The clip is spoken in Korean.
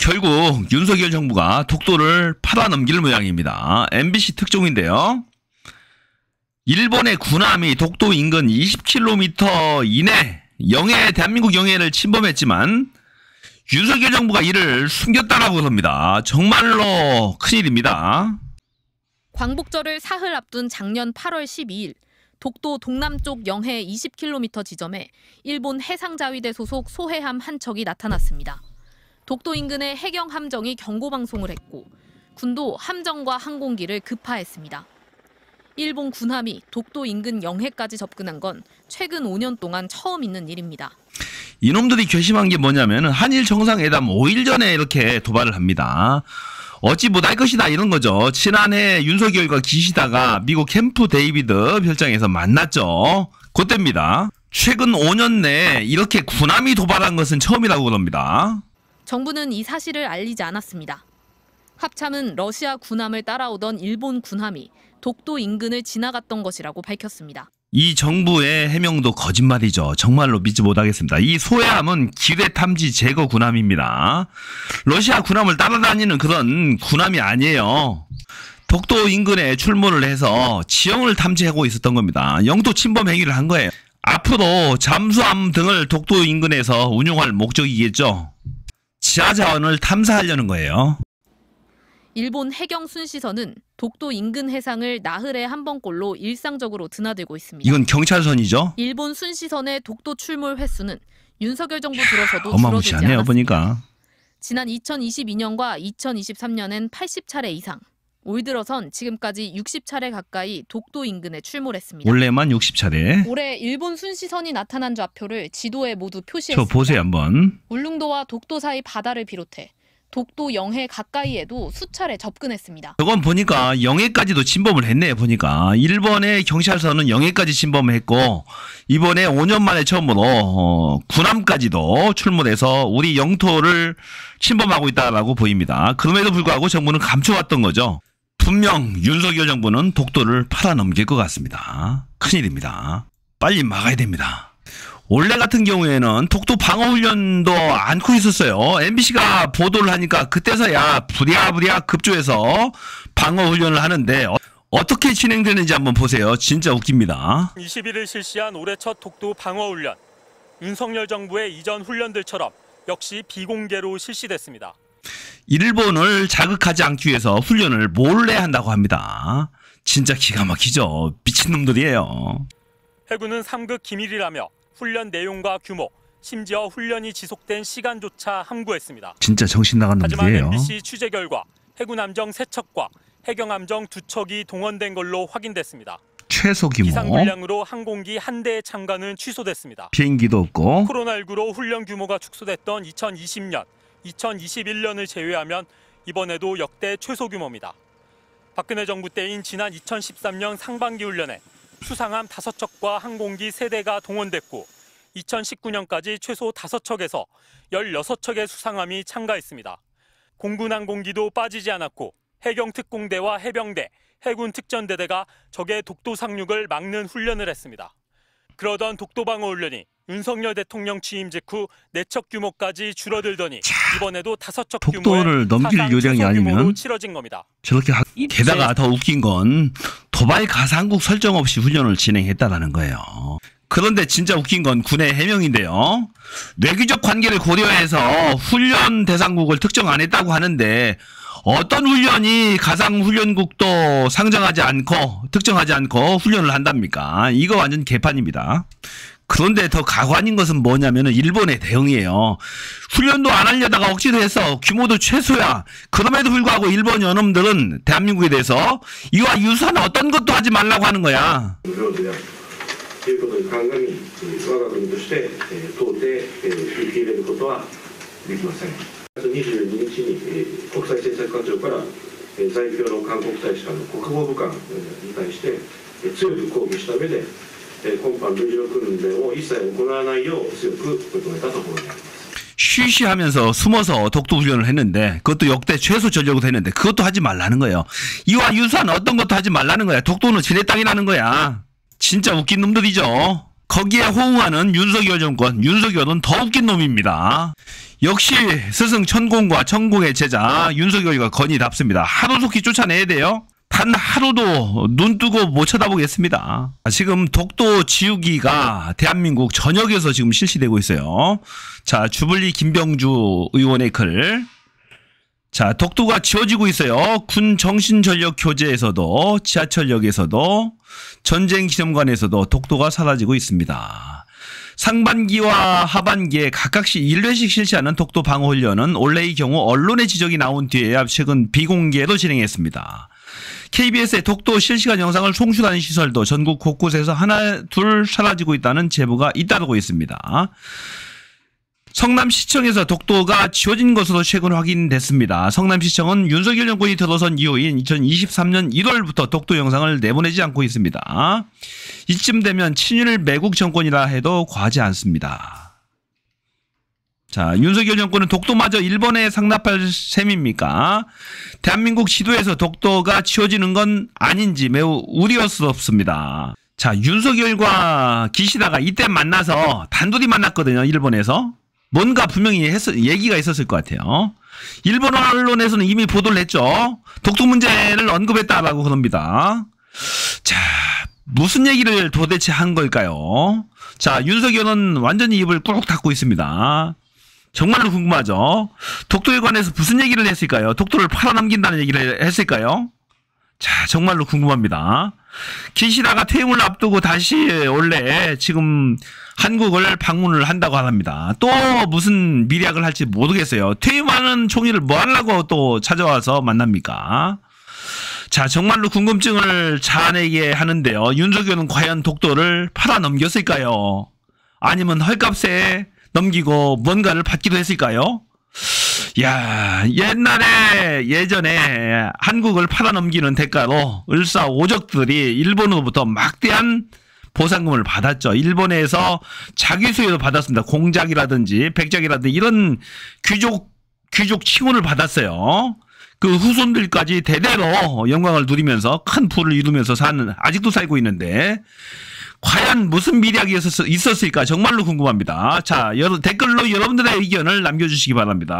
결국 윤석열 정부가 독도를 팔아넘길 모양입니다. MBC 특종인데요. 일본의 군함이 독도 인근 20km 이내 대한민국 영해를 침범했지만 윤석열 정부가 이를 숨겼다라고 합니다. 정말로 큰일입니다. 광복절을 사흘 앞둔 작년 8월 12일 독도 동남쪽 영해 20km 지점에 일본 해상자위대 소속 소해함 한 척이 나타났습니다. 독도 인근의 해경 함정이 경고방송을 했고 군도 함정과 항공기를 급파했습니다. 일본 군함이 독도 인근 영해까지 접근한 건 최근 5년 동안 처음 있는 일입니다. 이놈들이 괘씸한 게 뭐냐면 한일 정상회담 5일 전에 이렇게 도발을 합니다. 어찌 못할 것이다 이런 거죠. 지난해 윤석열과 기시다가 미국 캠프 데이비드 별장에서 만났죠. 그때입니다. 최근 5년 내에 이렇게 군함이 도발한 것은 처음이라고 그럽니다. 정부는 이 사실을 알리지 않았습니다. 합참은 러시아 군함을 따라오던 일본 군함이 독도 인근을 지나갔던 것이라고 밝혔습니다. 이 정부의 해명도 거짓말이죠. 정말로 믿지 못하겠습니다. 이 소해함은 기뢰 탐지 제거 군함입니다. 러시아 군함을 따라다니는 그런 군함이 아니에요. 독도 인근에 출몰을 해서 지형을 탐지하고 있었던 겁니다. 영토 침범 행위를 한 거예요. 앞으로 잠수함 등을 독도 인근에서 운용할 목적이겠죠. 지하 자원을 탐사하려는 거예요. 일본 해경 순시선은 독도 인근 해상을 나흘에 한 번꼴로 일상적으로 드나들고 있습니다. 이건 경찰선이죠? 일본 순시선의 독도 출몰 횟수는 윤석열 정부 들어서도 줄어들지 어마무시하네요, 않았습니다. 보니까. 지난 2022년과 2023년엔 80차례 이상, 올 들어선 지금까지 60차례 가까이 독도 인근에 출몰했습니다. 원래만 60차례. 올해 일본 순시선이 나타난 좌표를 지도에 모두 표시했습니다. 저 보세요 한번. 울릉도와 독도 사이 바다를 비롯해 독도 영해 가까이에도 수차례 접근했습니다. 저건 보니까 영해까지도 침범을 했네요. 보니까 일본의 경찰선은 영해까지 침범을 했고 이번에 5년 만에 처음으로 군함까지도 출몰해서 우리 영토를 침범하고 있다라고 보입니다. 그럼에도 불구하고 정부는 감춰왔던 거죠. 분명 윤석열 정부는 독도를 팔아넘길 것 같습니다. 큰일입니다. 빨리 막아야 됩니다. 원래 같은 경우에는 독도 방어훈련도 않고 있었어요. MBC가 보도를 하니까 그때서야 부랴부랴 급조해서 방어훈련을 하는데 어떻게 진행되는지 한번 보세요. 진짜 웃깁니다. 21일 실시한 올해 첫 독도 방어훈련. 윤석열 정부의 이전 훈련들처럼 역시 비공개로 실시됐습니다. 일본을 자극하지 않기 위해서 훈련을 몰래 한다고 합니다. 진짜 기가 막히죠. 미친놈들이에요. 해군은 3급 기밀이라며 훈련 내용과 규모, 심지어 훈련이 지속된 시간조차 함구했습니다. 진짜 정신 나간 놈들이에요. 하지만 MBC 취재 결과 해군 함정 3척과 해경 함정 2척이 동원된 걸로 확인됐습니다. 최소 규모. 이상 분량으로 항공기 한 대의 참가는 취소됐습니다. 비행기도 없고. 코로나19로 훈련 규모가 축소됐던 2020년, 2021년을 제외하면 이번에도 역대 최소 규모입니다. 박근혜 정부 때인 지난 2013년 상반기 훈련에 수상함 5척과 항공기 3대가 동원됐고 2019년까지 최소 5척에서 16척의 수상함이 참가했습니다. 공군 항공기도 빠지지 않았고 해경특공대와 해병대, 해군 특전대대가 적의 독도 상륙을 막는 훈련을 했습니다. 그러던 독도 방어 훈련이 윤석열 대통령 취임 직후 4척 규모까지 줄어들더니 이번에도 5척 독도를 넘길 요량이 아니면 치러진 겁니다. 저렇게 게다가 더 웃긴 건 도발 가상국 설정 없이 훈련을 진행했다라는 거예요. 그런데 진짜 웃긴 건 군의 해명인데요. 뇌기적 관계를 고려해서 훈련 대상국을 특정 안 했다고 하는데 어떤 훈련이 가상훈련국도 상정하지 않고 특정하지 않고 훈련을 한답니까? 이거 완전 개판입니다. 그런데 더 가관인 것은 뭐냐면 일본의 대응이에요. 훈련도 안 하려다가 억지로 해서 규모도 최소야. 그럼에도 불구하고 일본 연놈들은 대한민국에 대해서 이와 유사한 어떤 것도 하지 말라고 하는 거야. ということに鑑み、我が国として到底受け入れることはできません。22日に国際政策課長から在京の韓国大使館の国防部官に対して強く抗議した上で今般類似訓練を一切行わないよう強く求めたところにあります。 쉬쉬하면서 숨어서 독도 훈련을 했는데 그것도 역대 최소 전력으로 했는데 그것도 하지 말라는 거예요. 이와 유사한 어떤 것도 하지 말라는 거야. 독도는 지네 땅이라는 거야. 진짜 웃긴 놈들이죠. 거기에 호응하는 윤석열 정권, 윤석열은 더 웃긴 놈입니다. 역시 스승 천공과 천공의 제자 윤석열과 건이답습니다. 하루속히 쫓아내야 돼요. 단 하루도 눈 뜨고 못 쳐다보겠습니다. 지금 독도 지우기가 대한민국 전역에서 지금 실시되고 있어요. 자, 주블리 김병주 의원의 글. 자, 독도가 지워지고 있어요. 군 정신전력 교재에서도, 지하철역에서도, 전쟁 기념관에서도 독도가 사라지고 있습니다. 상반기와 하반기에 각각씩 1회씩 실시하는 독도 방어훈련은 올해의 경우 언론의 지적이 나온 뒤에야 최근 비공개로 진행했습니다. KBS의 독도 실시간 영상을 송출하는 시설도 전국 곳곳에서 하나 둘 사라지고 있다는 제보가 잇따르고 있습니다. 성남시청에서 독도가 지워진 것으로 최근 확인됐습니다. 성남시청은 윤석열 정권이 들어선 이후인 2023년 1월부터 독도 영상을 내보내지 않고 있습니다. 이쯤 되면 친일 매국 정권이라 해도 과하지 않습니다. 자, 윤석열 정권은 독도마저 일본에 상납할 셈입니까? 대한민국 지도에서 독도가 지워지는 건 아닌지 매우 우려스럽습니다. 자, 윤석열과 기시다가 이때 만나서 단둘이 만났거든요. 일본에서. 뭔가 분명히 얘기가 있었을 것 같아요. 일본 언론에서는 이미 보도를 했죠. 독도 문제를 언급했다라고 그럽니다. 자, 무슨 얘기를 도대체 한 걸까요? 자, 윤석열은 완전히 입을 꾹 닫고 있습니다. 정말로 궁금하죠. 독도에 관해서 무슨 얘기를 했을까요? 독도를 팔아넘긴다는 얘기를 했을까요? 자, 정말로 궁금합니다. 기시다가 퇴임을 앞두고 다시 원래 지금 한국을 방문을 한다고 합니다. 또 무슨 미략을 할지 모르겠어요. 퇴임하는 총리를 뭐 하려고 또 찾아와서 만납니까? 자, 정말로 궁금증을 자아내게 하는데요. 윤석열은 과연 독도를 팔아넘겼을까요? 아니면 헐값에 넘기고 뭔가를 받기도 했을까요? 야, 예전에 한국을 팔아넘기는 대가로 을사오적들이 일본으로부터 막대한 보상금을 받았죠. 일본에서 자기 수혜도 받았습니다. 공작이라든지 백작이라든지 이런 귀족 칭호를 받았어요. 그 후손들까지 대대로 영광을 누리면서 큰 부를 이루면서 아직도 살고 있는데 과연 무슨 미략이 있었을까 정말로 궁금합니다. 자, 댓글로 여러분들의 의견을 남겨주시기 바랍니다.